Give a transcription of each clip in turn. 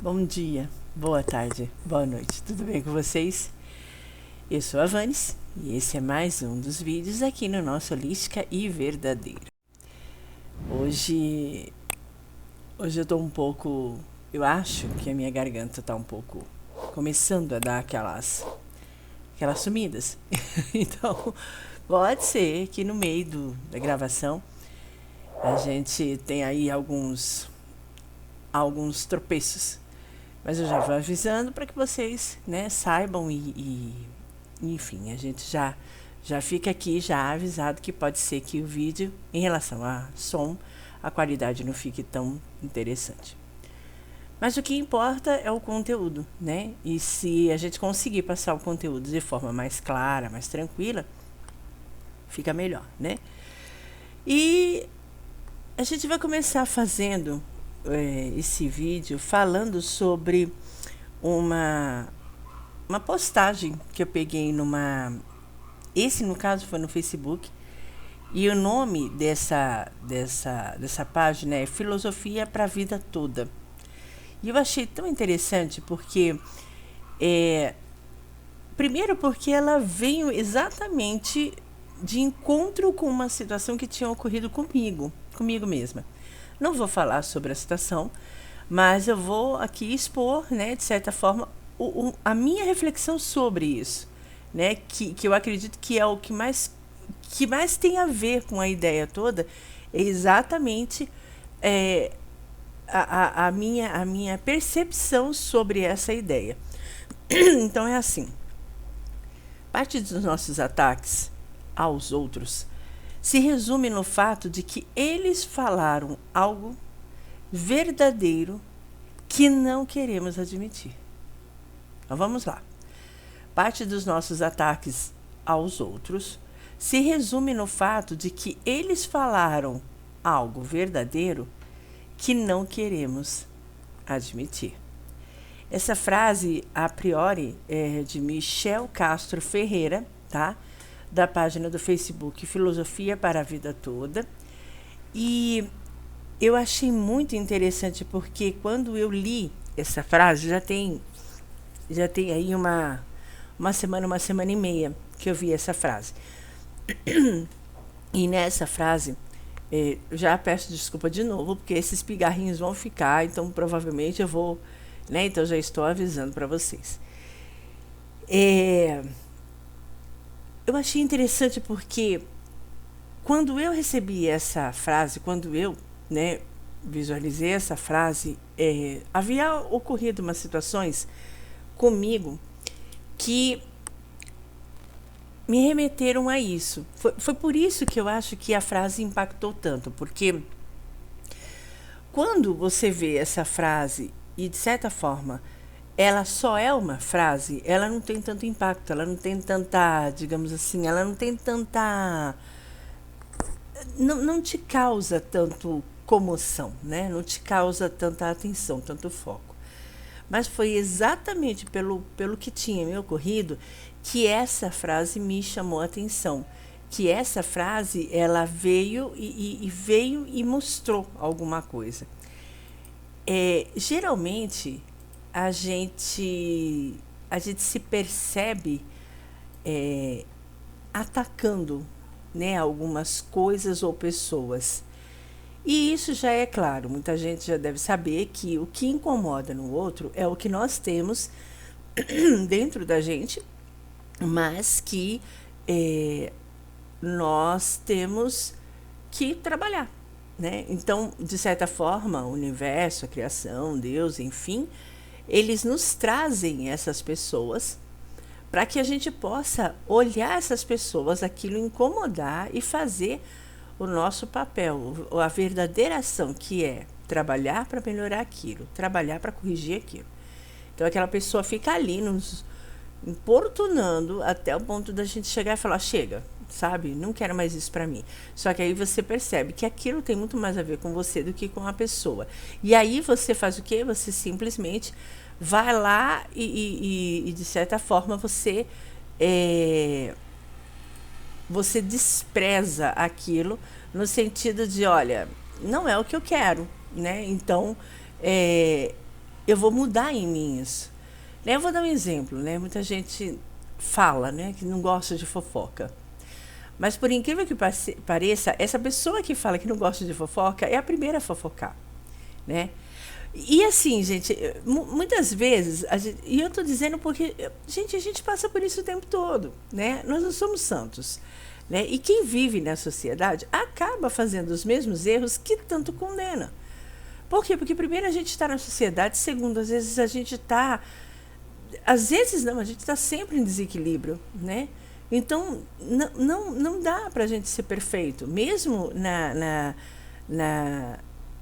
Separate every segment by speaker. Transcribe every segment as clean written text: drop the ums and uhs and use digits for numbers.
Speaker 1: Bom dia, boa tarde, boa noite, tudo bem com vocês? Eu sou a Vanes e esse é mais um dos vídeos aqui no nosso Holística e Verdadeira. Hoje eu tô um pouco, eu acho que a minha garganta tá um pouco começando a dar aquelas sumidas. Então, pode ser que no meio da gravação a gente tenha aí alguns tropeços. Mas eu já vou avisando para que vocês, né, saibam enfim, a gente já fica aqui já avisado que pode ser que o vídeo, em relação a som, a qualidade não fique tão interessante. Mas o que importa é o conteúdo, né? E se a gente conseguir passar o conteúdo de forma mais clara, mais tranquila, fica melhor, né? E a gente vai começar fazendo esse vídeo falando sobre uma postagem que eu peguei esse no caso foi no Facebook, e o nome dessa página é Filosofia para a Vida Toda. E eu achei tão interessante porque primeiro porque ela veio exatamente de encontro com uma situação que tinha ocorrido comigo mesma. Não vou falar sobre a situação, mas eu vou aqui expor, né, de certa forma, a minha reflexão sobre isso, né, que eu acredito que é o que mais tem a ver com a ideia toda, é exatamente a minha percepção sobre essa ideia. Então é assim, parte dos nossos ataques aos outros se resume no fato de que eles falaram algo verdadeiro que não queremos admitir. Então vamos lá. Parte dos nossos ataques aos outros se resume no fato de que eles falaram algo verdadeiro que não queremos admitir. Essa frase, a priori, é de Michel Castro Ferreira, tá? Da página do Facebook Filosofia para a Vida Toda. E eu achei muito interessante porque quando eu li essa frase, já tem aí uma semana e meia que eu vi essa frase. E nessa frase, já peço desculpa de novo, porque esses pigarrinhos vão ficar, então provavelmente eu vou, né? Então já estou avisando para vocês. Eu achei interessante porque quando eu recebi essa frase, quando eu, né, visualizei essa frase, havia ocorrido umas situações comigo que me remeteram a isso. Foi por isso que eu acho que a frase impactou tanto, porque quando você vê essa frase e, de certa forma, ela só é uma frase, ela não tem tanto impacto, ela não tem tanta, digamos assim, ela não tem tanta... Não te causa tanto comoção, né? Não te causa tanta atenção, tanto foco. Mas foi exatamente pelo que tinha me ocorrido que essa frase me chamou a atenção. Que essa frase, ela veio e mostrou alguma coisa. Geralmente, a gente se percebe atacando, né, algumas coisas ou pessoas. E isso já é claro, muita gente já deve saber que o que incomoda no outro é o que nós temos dentro da gente, mas que nós temos que trabalhar, né? Então, de certa forma, o universo, a criação, Deus, enfim, eles nos trazem essas pessoas para que a gente possa olhar essas pessoas, aquilo incomodar e fazer o nosso papel, a verdadeira ação, que é trabalhar para melhorar aquilo, trabalhar para corrigir aquilo. Então aquela pessoa fica ali nos importunando até o ponto da gente chegar e falar, chega, sabe, não quero mais isso para mim. Só que aí você percebe que aquilo tem muito mais a ver com você do que com a pessoa. E aí você faz o quê? Você simplesmente vai lá e de certa forma você despreza aquilo no sentido de, olha, não é o que eu quero, né? Então, eu vou mudar em mim isso. Né? Eu vou dar um exemplo, né? Muita gente fala, né, que não gosta de fofoca. Mas por incrível que pareça, essa pessoa que fala que não gosta de fofoca é a primeira a fofocar, né? E assim, gente, muitas vezes, e eu estou dizendo porque, gente, a gente passa por isso o tempo todo, né? Nós não somos santos, né? E quem vive na sociedade acaba fazendo os mesmos erros que tanto condena. Por quê? Porque primeiro a gente está na sociedade, segundo, às vezes a gente está, às vezes não, a gente está sempre em desequilíbrio, né? Então, não dá para a gente ser perfeito, mesmo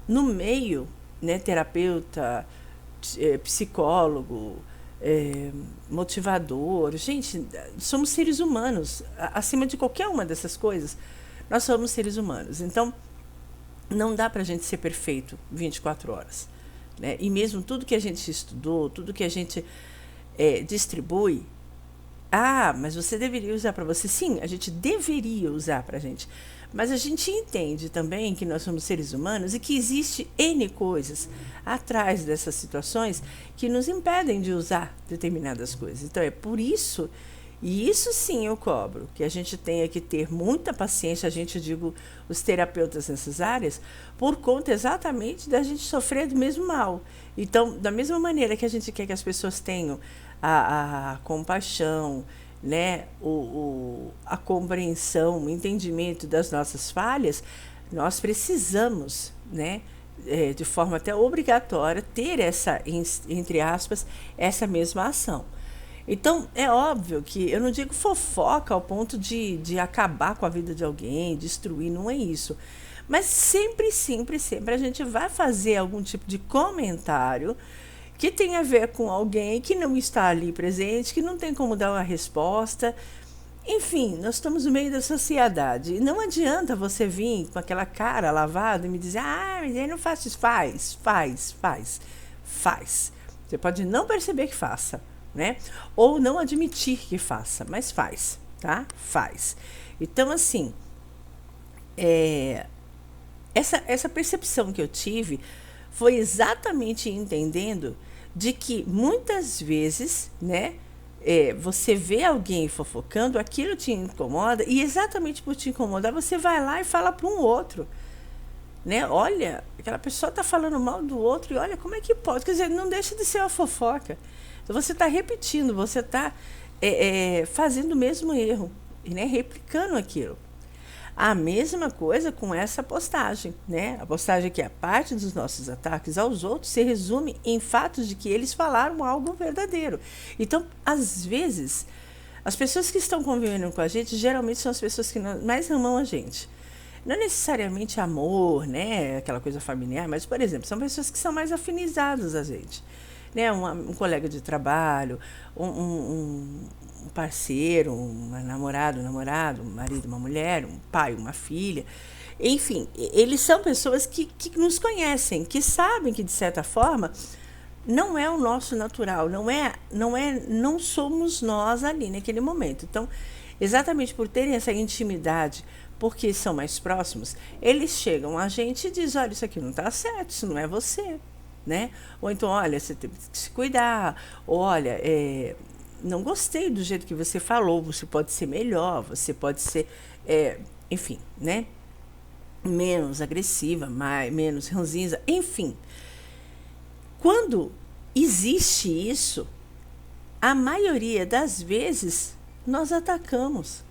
Speaker 1: no meio, né, terapeuta, psicólogo, motivador. Gente, somos seres humanos. Acima de qualquer uma dessas coisas, nós somos seres humanos. Então, não dá para a gente ser perfeito 24 horas. Né? E mesmo tudo que a gente estudou, tudo que a gente distribui, mas você deveria usar para você. Sim, a gente deveria usar para a gente. Mas a gente entende também que nós somos seres humanos e que existe N coisas atrás dessas situações que nos impedem de usar determinadas coisas. Então, é por isso, e isso sim eu cobro, que a gente tenha que ter muita paciência, digo, os terapeutas nessas áreas, por conta exatamente da gente sofrer do mesmo mal. Então, da mesma maneira que a gente quer que as pessoas tenham a compaixão, né, a compreensão, o entendimento das nossas falhas, nós precisamos, né, de forma até obrigatória, ter essa, entre aspas, essa mesma ação. Então, é óbvio que eu não digo fofoca ao ponto de acabar com a vida de alguém, destruir, não é isso. Mas sempre a gente vai fazer algum tipo de comentário que tem a ver com alguém que não está ali presente, que não tem como dar uma resposta. Enfim, nós estamos no meio da sociedade. E não adianta você vir com aquela cara lavada e me dizer, mas aí não faz isso. Faz. Você pode não perceber que faça, né? Ou não admitir que faça, mas faz, tá? Faz. Então, assim, essa percepção que eu tive foi exatamente entendendo de que muitas vezes, né, você vê alguém fofocando, aquilo te incomoda, e exatamente por te incomodar, você vai lá e fala para um outro, né? Olha, aquela pessoa está falando mal do outro, e olha como é que pode. Quer dizer, não deixa de ser uma fofoca. Então, você está repetindo, você está fazendo o mesmo erro, né, replicando aquilo. A mesma coisa com essa postagem, né? A postagem que a parte dos nossos ataques aos outros se resume em fatos de que eles falaram algo verdadeiro. Então, às vezes, as pessoas que estão convivendo com a gente, geralmente são as pessoas que mais amam a gente. Não necessariamente amor, né? Aquela coisa familiar, mas, por exemplo, são pessoas que são mais afinizadas a gente. Né? Um colega de trabalho, um parceiro, um namorado, um marido, uma mulher, um pai, uma filha. Enfim, eles são pessoas que nos conhecem, que sabem que, de certa forma, não é o nosso natural, não somos nós ali naquele momento. Então, exatamente por terem essa intimidade, porque são mais próximos, eles chegam a gente e dizem, olha, isso aqui não está certo, isso não é você. Né? Ou então, olha, você tem que se cuidar, ou olha, não gostei do jeito que você falou, você pode ser melhor, você pode ser, enfim, né? Menos agressiva, menos ranzinza, enfim. Quando existe isso, a maioria das vezes nós atacamos.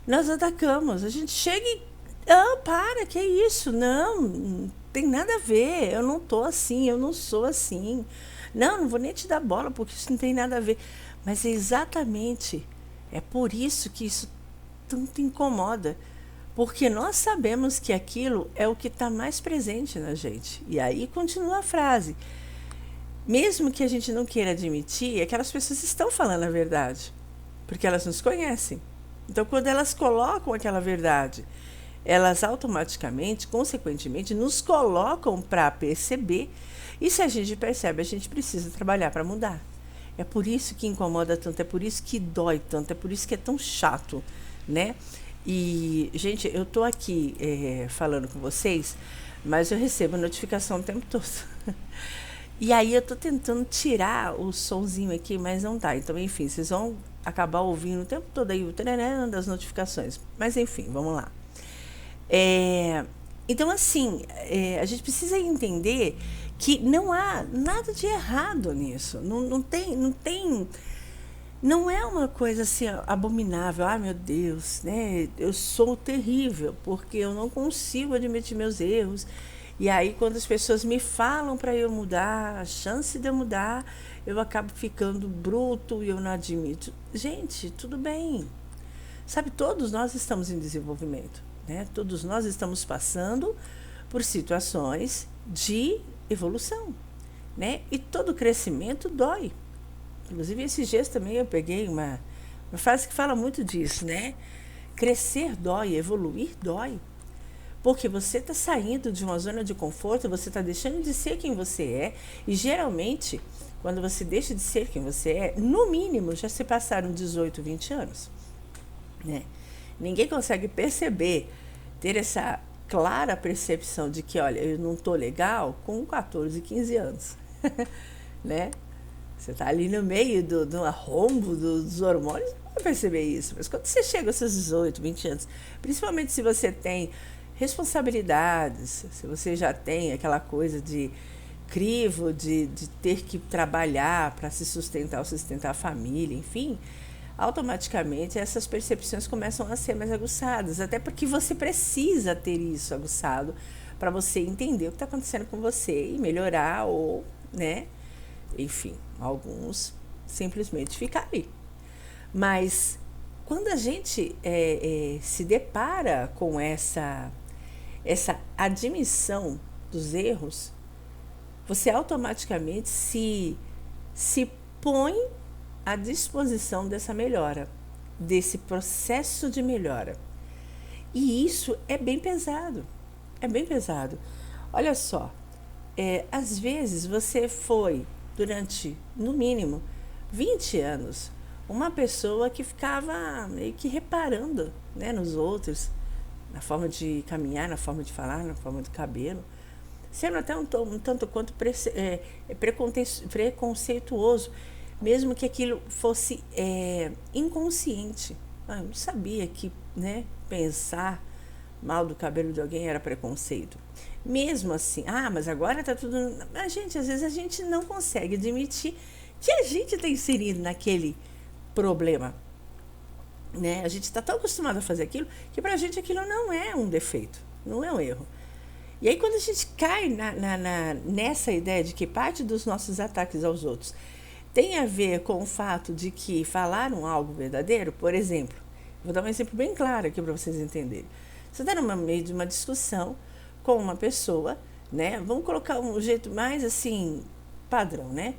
Speaker 1: A gente chega e, para, que é isso? Não tem nada a ver, eu não tô assim, eu não sou assim. Não vou nem te dar bola, porque isso não tem nada a ver. Mas é por isso que isso tanto incomoda. Porque nós sabemos que aquilo é o que está mais presente na gente. E aí continua a frase. Mesmo que a gente não queira admitir, aquelas pessoas estão falando a verdade. Porque elas nos conhecem. Então, quando elas colocam aquela verdade, elas automaticamente, consequentemente, nos colocam para perceber. E se a gente percebe, a gente precisa trabalhar para mudar. É por isso que incomoda tanto, é por isso que dói tanto, é por isso que é tão chato, né? E, gente, eu estou aqui falando com vocês, mas eu recebo notificação o tempo todo. E aí eu tô tentando tirar o sonzinho aqui, mas não tá. Então, enfim, vocês vão acabar ouvindo o tempo todo aí o taranã das notificações. Mas enfim, vamos lá. É, então, assim, a gente precisa entender que não há nada de errado nisso. Não é uma coisa assim abominável. Ah, meu Deus, né? Eu sou terrível porque eu não consigo admitir meus erros. E aí, quando as pessoas me falam para eu mudar, a chance de eu mudar, eu acabo ficando bruto e eu não admito. Gente, tudo bem. Sabe, todos nós estamos em desenvolvimento, né? Todos nós estamos passando por situações de evolução, né? E todo crescimento dói. Inclusive, esses dias também eu peguei uma frase que fala muito disso, né? Crescer dói, evoluir dói. Porque você está saindo de uma zona de conforto, você está deixando de ser quem você é, e geralmente, quando você deixa de ser quem você é, no mínimo já se passaram 18, 20 anos. Né? Ninguém consegue perceber, ter essa clara percepção de que, olha, eu não estou legal com 14, 15 anos. Né? Você está ali no meio do arrombo dos hormônios, não vai perceber isso. Mas quando você chega aos seus 18, 20 anos, principalmente se você tem responsabilidades, se você já tem aquela coisa de crivo, de ter que trabalhar para se sustentar ou sustentar a família, enfim, automaticamente essas percepções começam a ser mais aguçadas, até porque você precisa ter isso aguçado para você entender o que está acontecendo com você e melhorar ou, né, enfim, alguns simplesmente ficar ali. Mas quando a gente se depara com essa admissão dos erros, você automaticamente se põe à disposição dessa melhora, desse processo de melhora. E isso é bem pesado. É bem pesado. Olha só, às vezes você foi, durante, no mínimo, 20 anos, uma pessoa que ficava meio que reparando, né, nos outros, na forma de caminhar, na forma de falar, na forma do cabelo, sendo até um tanto quanto preconceituoso, mesmo que aquilo fosse inconsciente. Eu não sabia que, né, pensar mal do cabelo de alguém era preconceito. Mesmo assim, mas agora está tudo... Mas, gente, às vezes a gente não consegue admitir que a gente está inserido naquele problema. Né? A gente está tão acostumado a fazer aquilo que para a gente aquilo não é um defeito, não é um erro. E aí quando a gente cai nessa ideia de que parte dos nossos ataques aos outros tem a ver com o fato de que falaram algo verdadeiro, por exemplo, vou dar um exemplo bem claro aqui para vocês entenderem. Você está no meio de uma discussão com uma pessoa, né? Vamos colocar um jeito mais assim, padrão, né?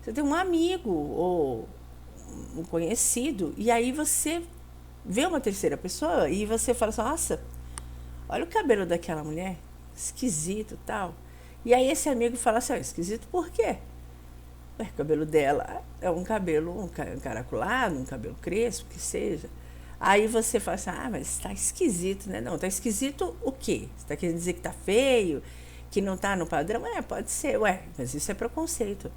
Speaker 1: Você tem um amigo ou um conhecido, e aí você vê uma terceira pessoa e você fala assim, nossa, olha o cabelo daquela mulher, esquisito, tal. E aí esse amigo fala assim, esquisito por quê? O cabelo dela é um cabelo encaracolado, um cabelo crespo, que seja. Aí você fala assim, mas tá esquisito, né? Não, tá esquisito o quê? Você tá querendo dizer que tá feio, que não tá no padrão? Pode ser, mas isso é preconceito.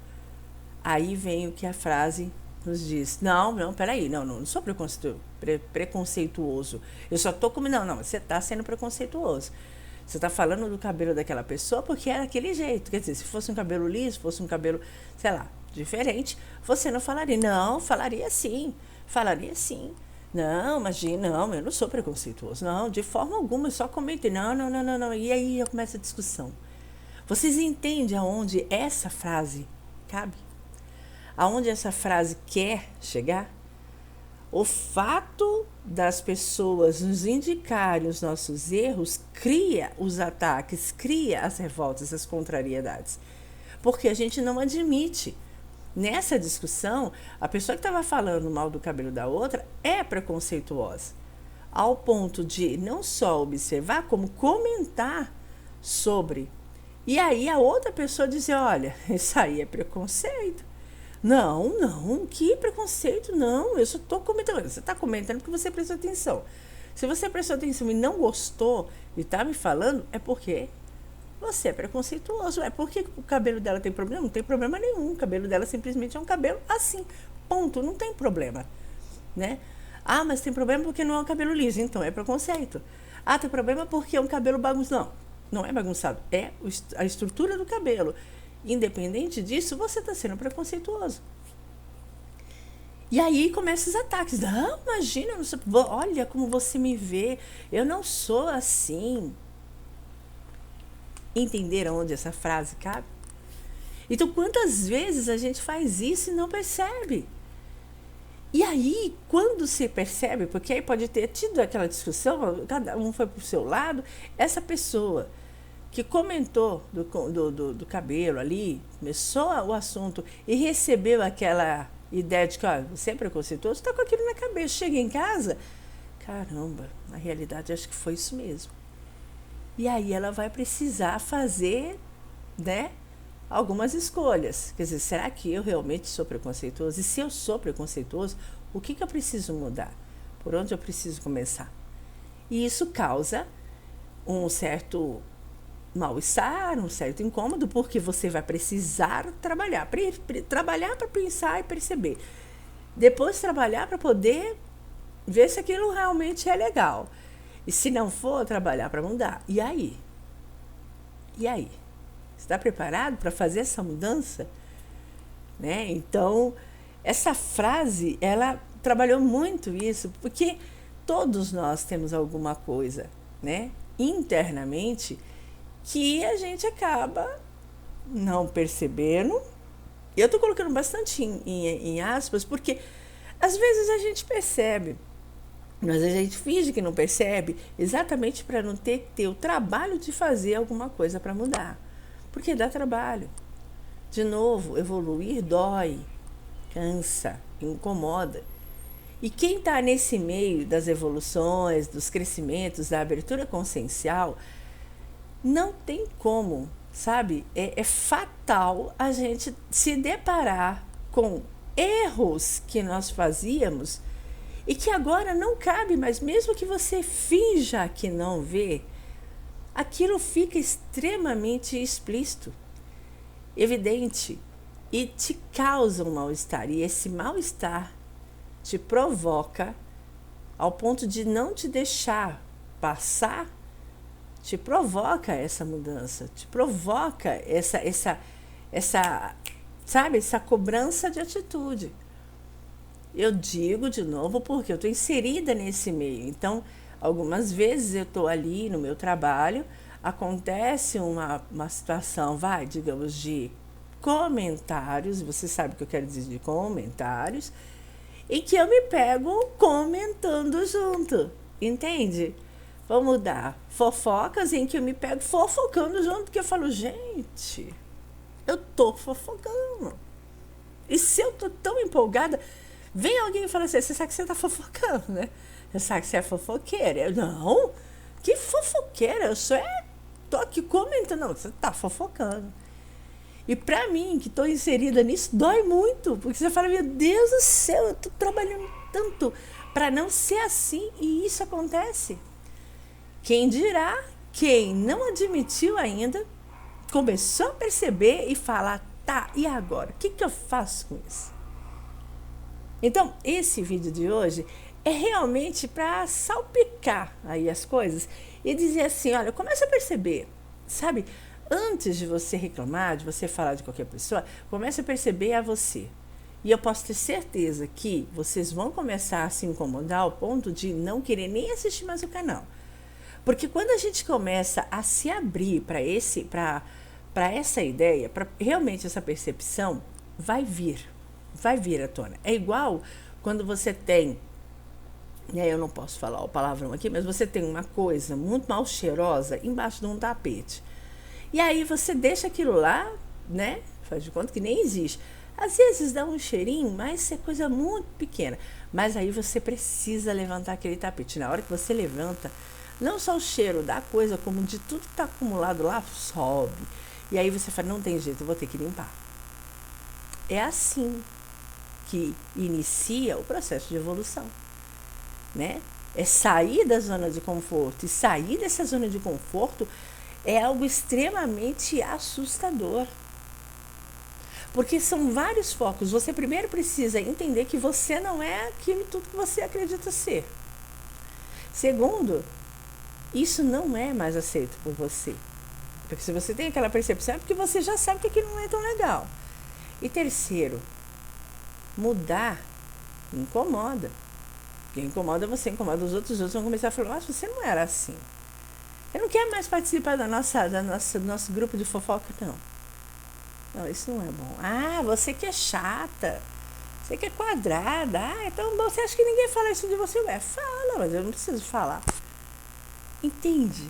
Speaker 1: Aí vem o que a frase nos diz, não, peraí, não sou preconceituoso. Eu só tô como, não, você tá sendo preconceituoso. Você tá falando do cabelo daquela pessoa porque é daquele jeito. Quer dizer, se fosse um cabelo liso, fosse um cabelo, sei lá, diferente, você não falaria. Não, falaria sim. Não, imagina, não, eu não sou preconceituoso. Não, de forma alguma, eu só comentei. Não. E aí já começa a discussão. Vocês entendem aonde essa frase cabe? Aonde essa frase quer chegar? O fato das pessoas nos indicarem os nossos erros cria os ataques, cria as revoltas, as contrariedades. Porque a gente não admite. Nessa discussão, a pessoa que estava falando mal do cabelo da outra é preconceituosa. Ao ponto de não só observar, como comentar sobre. E aí a outra pessoa dizer, olha, isso aí é preconceito. Não, que preconceito, não, eu só estou comentando. Você está comentando porque você prestou atenção. Se você prestou atenção e não gostou e está me falando, é porque você é preconceituoso. Por que o cabelo dela tem problema? Não tem problema nenhum. O cabelo dela simplesmente é um cabelo assim. Ponto. Não tem problema. Né? Ah, mas tem problema porque não é um cabelo liso. Então é preconceito. Ah, tem problema porque é um cabelo bagunçado. Não, não é bagunçado. É a estrutura do cabelo. Independente disso, você está sendo preconceituoso. E aí começam os ataques. Ah, imagina, olha como você me vê. Eu não sou assim. Entenderam onde essa frase cabe? Então, quantas vezes a gente faz isso e não percebe? E aí, quando se percebe, porque aí pode ter tido aquela discussão, cada um foi para o seu lado, essa pessoa que comentou do cabelo ali, começou o assunto e recebeu aquela ideia de que você é preconceituoso, está com aquilo na cabeça. Chega em casa, caramba, na realidade acho que foi isso mesmo. E aí ela vai precisar fazer, né, algumas escolhas. Quer dizer, será que eu realmente sou preconceituoso? E se eu sou preconceituoso, o que eu preciso mudar? Por onde eu preciso começar? E isso causa um certo mal-estar, um certo incômodo, porque você vai precisar trabalhar. Trabalhar para pensar e perceber. Depois trabalhar para poder ver se aquilo realmente é legal. E se não for, trabalhar para mudar. E aí? E aí? Está preparado para fazer essa mudança? Né? Então, essa frase, ela trabalhou muito isso, porque todos nós temos alguma coisa, né, internamente, que a gente acaba não percebendo. Eu estou colocando bastante em aspas, porque às vezes a gente percebe, mas a gente finge que não percebe, exatamente para não ter que ter o trabalho de fazer alguma coisa para mudar. Porque dá trabalho. De novo, evoluir dói, cansa, incomoda. E quem está nesse meio das evoluções, dos crescimentos, da abertura consciencial, não tem como, sabe? É fatal a gente se deparar com erros que nós fazíamos e que agora não cabe, mas mesmo que você finja que não vê, aquilo fica extremamente explícito, evidente, e te causa um mal-estar. E esse mal-estar te provoca ao ponto de não te deixar passar, te provoca essa mudança, te provoca essa sabe, essa cobrança de atitude. Eu digo de novo porque eu estou inserida nesse meio. Então, algumas vezes eu estou ali no meu trabalho, acontece uma situação, digamos, de comentários, você sabe o que eu quero dizer de comentários, e que eu me pego comentando junto, entende? Vamos dar fofocas em que eu me pego fofocando junto, porque eu falo, gente, eu tô fofocando. E se eu tô tão empolgada, vem alguém e fala assim, você sabe que você tá fofocando, né? Você sabe que você é fofoqueira. Eu, não, que fofoqueira, eu só tô aqui comentando. Não, você tá fofocando. E pra mim, que tô inserida nisso, dói muito, porque você fala, meu Deus do céu, eu tô trabalhando tanto para não ser assim, e isso acontece. Quem dirá, quem não admitiu ainda, começou a perceber e falar, tá, e agora? O que eu faço com isso? Então, esse vídeo de hoje é realmente para salpicar aí as coisas e dizer assim, olha, começa a perceber, sabe? Antes de você reclamar, de você falar de qualquer pessoa, comece a perceber a você. E eu posso ter certeza que vocês vão começar a se incomodar ao ponto de não querer nem assistir mais o canal. Porque quando a gente começa a se abrir para essa ideia, para realmente essa percepção, vai vir à tona. É igual quando você tem, né, eu não posso falar o palavrão aqui, mas você tem uma coisa muito mal cheirosa embaixo de um tapete. E aí você deixa aquilo lá, né, faz de conta que nem existe. Às vezes dá um cheirinho, mas é coisa muito pequena. Mas aí você precisa levantar aquele tapete. Na hora que você levanta, não só o cheiro da coisa, como de tudo que está acumulado lá, sobe. E aí você fala, não tem jeito, eu vou ter que limpar. É assim que inicia o processo de evolução, né? É sair da zona de conforto. E sair dessa zona de conforto é algo extremamente assustador. Porque são vários focos. Você primeiro precisa entender que você não é aquilo tudo que você acredita ser. Segundo, isso não é mais aceito por você. Porque se você tem aquela percepção, é porque você já sabe que aquilo não é tão legal. E terceiro, mudar incomoda. Porque incomoda você, incomoda os outros vão começar a falar, nossa, você não era assim. Eu não quero mais participar do nosso grupo de fofoca, não. Não, isso não é bom. Ah, você que é chata. Você que é quadrada. Ah, então você acha que ninguém fala isso de você? Ué, fala, mas eu não preciso falar. Entende?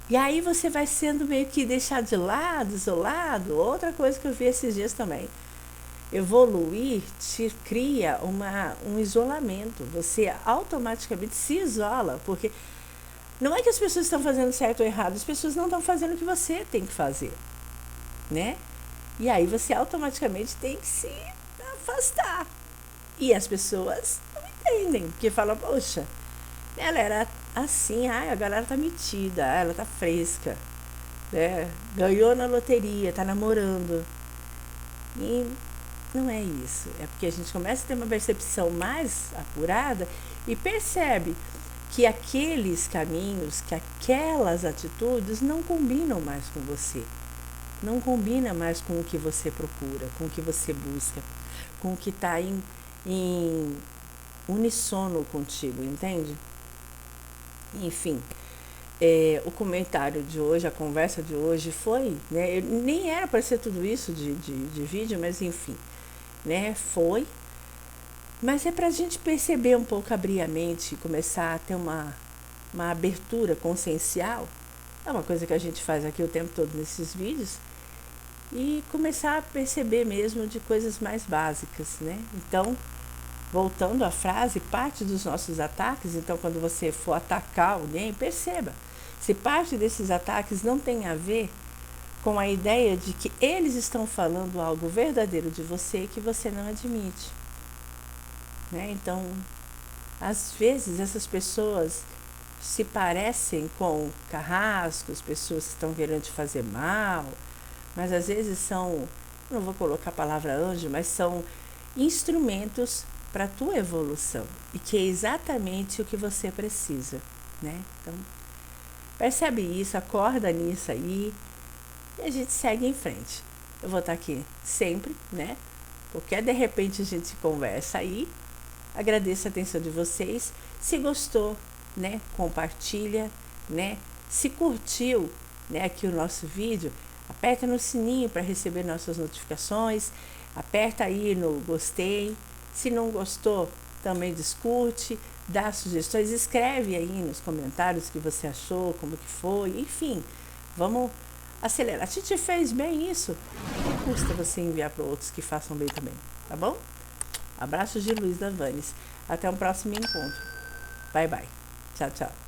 Speaker 1: E aí você vai sendo meio que deixado de lado, isolado. Outra coisa que eu vi esses dias também. Evoluir te cria um isolamento. Você automaticamente se isola, porque não é que as pessoas estão fazendo certo ou errado, as pessoas não estão fazendo o que você tem que fazer, né? E aí você automaticamente tem que se afastar. E as pessoas não entendem, porque falam, poxa, ela era assim, agora ela tá metida, ela tá fresca, né? Ganhou na loteria, tá namorando. E não é isso. É porque a gente começa a ter uma percepção mais apurada e percebe que aqueles caminhos, que aquelas atitudes não combinam mais com você. Não combina mais com o que você procura, com o que você busca, com o que está em unissono contigo, entende? Enfim, o comentário de hoje, a conversa de hoje foi, né? Nem era para ser tudo isso de vídeo, mas enfim, né? Foi. Mas é para a gente perceber um pouco, abrir a mente, começar a ter uma abertura consciencial. É uma coisa que a gente faz aqui o tempo todo nesses vídeos. E começar a perceber mesmo de coisas mais básicas, né? Então, voltando à frase, parte dos nossos ataques, então quando você for atacar alguém, perceba, se parte desses ataques não tem a ver com a ideia de que eles estão falando algo verdadeiro de você que você não admite, né? Então, às vezes essas pessoas se parecem com carrascos, pessoas que estão querendo te fazer mal, mas às vezes são, não vou colocar a palavra anjo, mas são instrumentos para a tua evolução e que é exatamente o que você precisa, né? Então, percebe isso, acorda nisso aí e a gente segue em frente. Eu vou estar aqui sempre, né? Porque de repente a gente conversa aí. Agradeço a atenção de vocês. Se gostou, né? Compartilha, né? Se curtiu, né? Aqui o nosso vídeo, aperta no sininho para receber nossas notificações, aperta aí no gostei. Se não gostou, também discute, dá sugestões, escreve aí nos comentários o que você achou, como que foi, enfim, vamos acelerar. Se te fez bem isso, não custa você enviar para outros que façam bem também, tá bom? Abraços de Luiz Davanes. Até um próximo encontro. Bye, bye. Tchau, tchau.